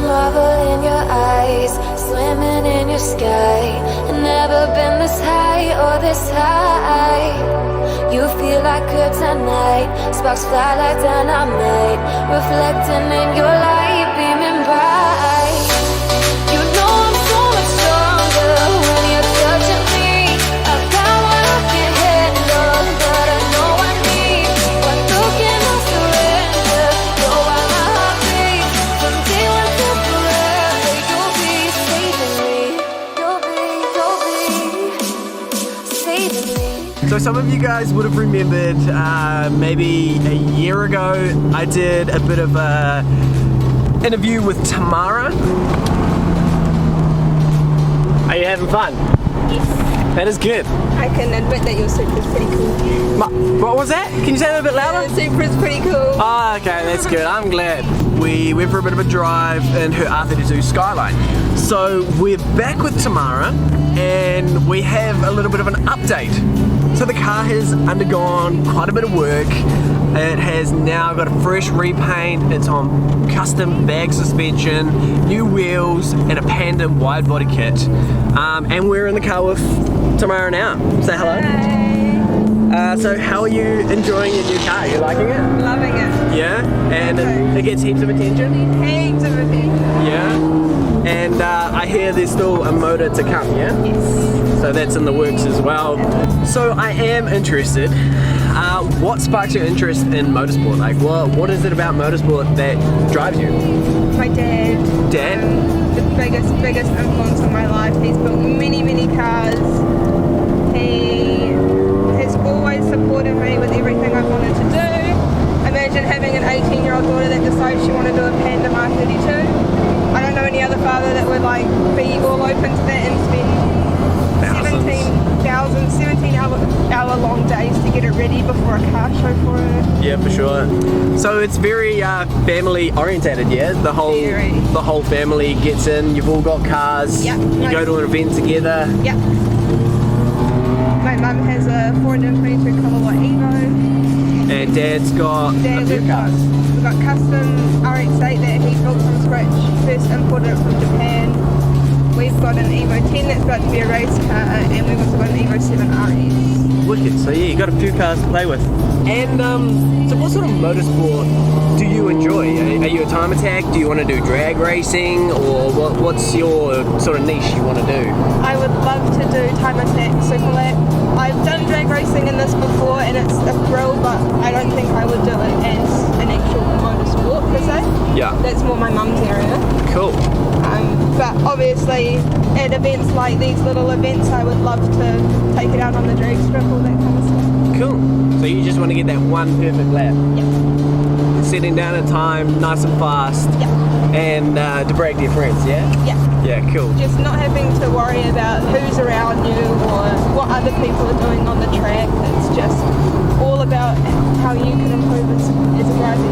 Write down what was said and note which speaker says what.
Speaker 1: marvel in your eyes, swimming in your sky. Never been this high or this high. You feel like kryptonite, sparks fly like dynamite, reflecting in your light, beaming bright. You know I'm so much stronger when you're touching me. I've got what I can't handle, but I know I need one look and I'll surrender. Know why my heart beats from day one to forever. You'll be saving me. You'll be saving me.
Speaker 2: So some of you guys would have remembered maybe a year ago I did a bit of a interview with Tamarah. Are you having fun?
Speaker 3: Yes.
Speaker 2: That is good.
Speaker 3: I can admit that your suit is pretty cool.
Speaker 2: What was that? Can you say that a bit louder?
Speaker 3: The suit is pretty cool.
Speaker 2: Oh, okay, that's good. I'm glad. We went for a bit of a drive in her R32 Skyline. So we're back with Tamarah and we have a little bit of an update. So the car has undergone quite a bit of work. It has now got a fresh repaint. It's on custom bag suspension, new wheels, and a Pandem Widebody kit. And we're in the car with Tamarah now. Say hello.
Speaker 3: Hi.
Speaker 2: So how are you enjoying your new car? You liking it?
Speaker 3: Loving it.
Speaker 2: Yeah? And it gets heaps of attention?
Speaker 3: Heaps of attention.
Speaker 2: Yeah? And I hear there's still a motor to come, yeah?
Speaker 3: Yes.
Speaker 2: So that's in the works as well. So I am interested. What sparks your interest in motorsport? Like, what is it about motorsport that drives you?
Speaker 3: My dad.
Speaker 2: Dad?
Speaker 3: The biggest influence in my life. He's built many cars. He has always supported me with everything I've wanted to do. Imagine having an 18-year-old daughter that decides she wanted to do a Pandem R32. I don't know any other father that would like be all open to that and spend 17-hour long days to get it ready before a car show for her.
Speaker 2: Yeah, for sure. So it's very family orientated, yeah? The whole family gets in, you've all got cars,
Speaker 3: Yep.
Speaker 2: You go to an event together.
Speaker 3: Yep. My mum has a 422 kilowatt Evo.
Speaker 2: And Dad's got a few cars.
Speaker 3: We've got custom RX-8 that he built from scratch, first imported it from Japan. We've got an Evo 10 that's about to be a race car, and we've also got an Evo 7 RS.
Speaker 2: Wicked, so yeah, you got a few cars to play with. And so what sort of motorsport do you enjoy? Are you a time attack? Do you want to do drag racing? Or what's your sort of niche you want to do?
Speaker 3: I would love to do time attack, super lap. I've done drag racing in this before and it's a thrill, but I don't think I would do it as an actual motorsport per se.
Speaker 2: Yeah.
Speaker 3: That's more my mum's area.
Speaker 2: Cool.
Speaker 3: But obviously at events like these little events I would love to take it out on the drag strip, all that kind of stuff.
Speaker 2: Cool. So you just want to get that one perfect lap?
Speaker 3: Yep.
Speaker 2: Setting down a time nice and fast.
Speaker 3: Yep.
Speaker 2: And to brag to your friends, yeah?
Speaker 3: Yeah.
Speaker 2: Yeah, cool.
Speaker 3: Just not having to worry about who's around you or what other people are doing on the track. It's just all about how you can improve as a driver